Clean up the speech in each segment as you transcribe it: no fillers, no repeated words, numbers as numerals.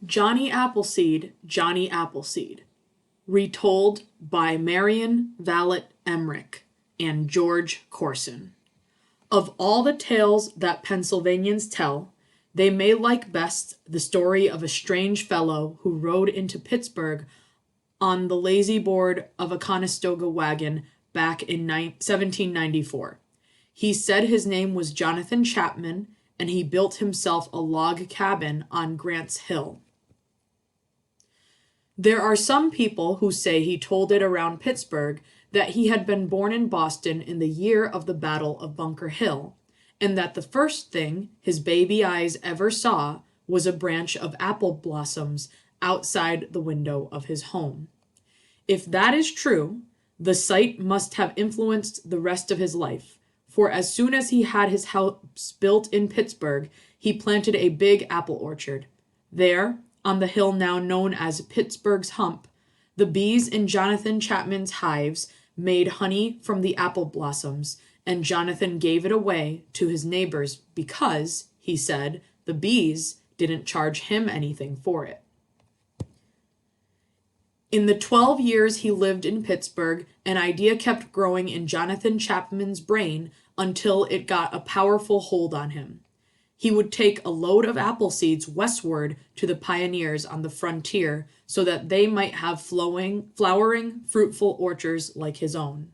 Johnny Appleseed, Johnny Appleseed. Retold by Marion Valet Emmerich and George Corson. Of all the tales that Pennsylvanians tell, they may like best the story of a strange fellow who rode into Pittsburgh on the lazy board of a Conestoga wagon back in 1794. He said his name was Jonathan Chapman, and he built himself a log cabin on Grant's Hill. There are some people who say he told it around Pittsburgh that he had been born in Boston in the year of the Battle of Bunker Hill, and that the first thing his baby eyes ever saw was a branch of apple blossoms outside the window of his home. If that is true, the sight must have influenced the rest of his life, for as soon as he had his house built in Pittsburgh, he planted a big apple orchard. There, on the hill now known as Pittsburgh's Hump, the bees in Jonathan Chapman's hives made honey from the apple blossoms, and Jonathan gave it away to his neighbors because, he said, the bees didn't charge him anything for it. In the 12 years he lived in Pittsburgh, an idea kept growing in Jonathan Chapman's brain until it got a powerful hold on him. He would take a load of apple seeds westward to the pioneers on the frontier so that they might have flowering, fruitful orchards like his own.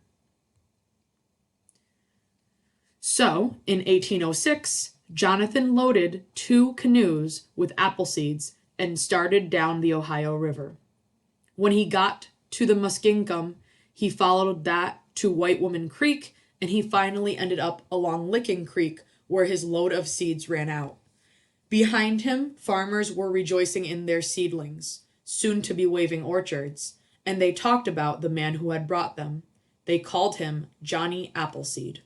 So, in 1806, Jonathan loaded 2 canoes with apple seeds and started down the Ohio River. When he got to the Muskingum, he followed that to White Woman Creek, and he finally ended up along Licking Creek, where his load of seeds ran out. Behind him, farmers were rejoicing in their seedlings, soon to be waving orchards, and they talked about the man who had brought them. They called him Johnny Appleseed.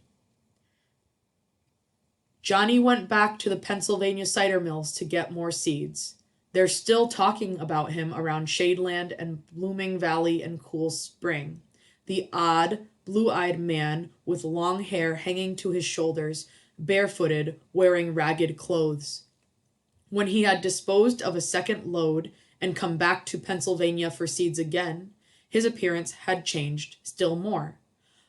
Johnny went back to the Pennsylvania cider mills to get more seeds. They're still talking about him around Shadeland and Blooming Valley and Cool Spring. The odd, blue-eyed man with long hair hanging to his shoulders, barefooted, wearing ragged clothes. When he had disposed of a second load and come back to Pennsylvania for seeds again, his appearance had changed still more.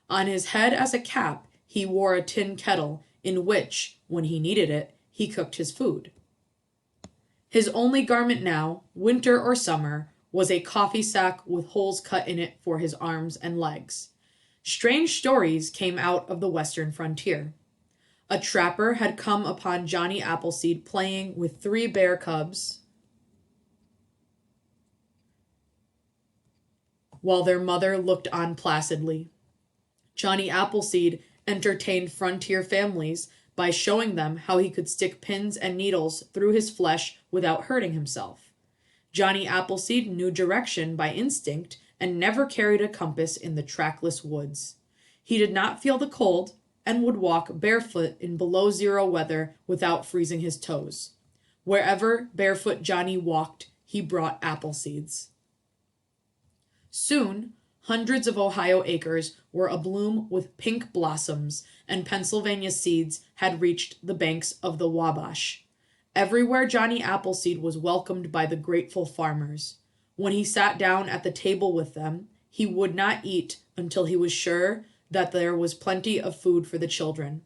On his head as a cap, he wore a tin kettle in which, when he needed it, he cooked his food. His only garment now, winter or summer, was a coffee sack with holes cut in it for his arms and legs. Strange stories came out of the western frontier. A trapper had come upon Johnny Appleseed playing with 3 bear cubs while their mother looked on placidly. Johnny Appleseed entertained frontier families by showing them how he could stick pins and needles through his flesh without hurting himself. Johnny Appleseed knew direction by instinct and never carried a compass in the trackless woods. He did not feel the cold and would walk barefoot in below-zero weather without freezing his toes. Wherever barefoot Johnny walked, he brought apple seeds. Soon, hundreds of Ohio acres were abloom with pink blossoms, and Pennsylvania seeds had reached the banks of the Wabash. Everywhere Johnny Appleseed was welcomed by the grateful farmers. When he sat down at the table with them, he would not eat until he was sure that there was plenty of food for the children.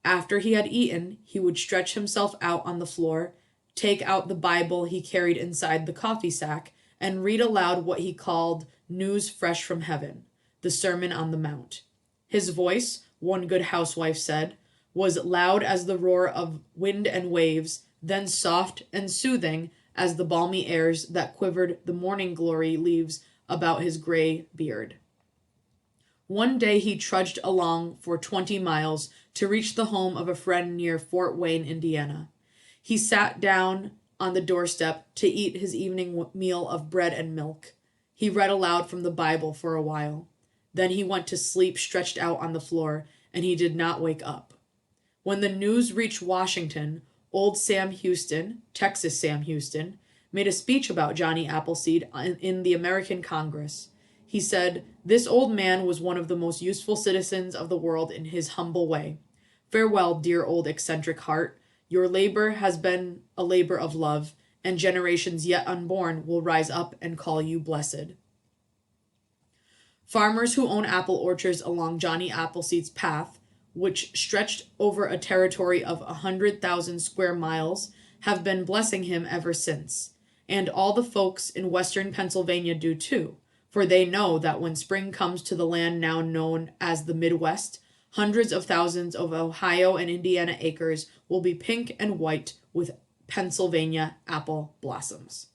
After he had eaten, he would stretch himself out on the floor, take out the Bible he carried inside the coffee sack, and read aloud what he called News Fresh from Heaven, the Sermon on the Mount. His voice, one good housewife said, was loud as the roar of wind and waves, then soft and soothing as the balmy airs that quivered the morning glory leaves about his gray beard. One day he trudged along for 20 miles to reach the home of a friend near Fort Wayne, Indiana. He sat down on the doorstep to eat his evening meal of bread and milk. He read aloud from the Bible for a while. Then he went to sleep stretched out on the floor, and he did not wake up. When the news reached Washington, old Sam Houston, Texas Sam Houston, made a speech about Johnny Appleseed in the American Congress. He said, "This old man was one of the most useful citizens of the world in his humble way. Farewell, dear old eccentric heart. Your labor has been a labor of love, and generations yet unborn will rise up and call you blessed. Farmers who own apple orchards along Johnny Appleseed's path, which stretched over a territory of 100,000 square miles, have been blessing him ever since. And all the folks in western Pennsylvania do too, for they know that when spring comes to the land now known as the Midwest, hundreds of thousands of Ohio and Indiana acres will be pink and white with Pennsylvania apple blossoms.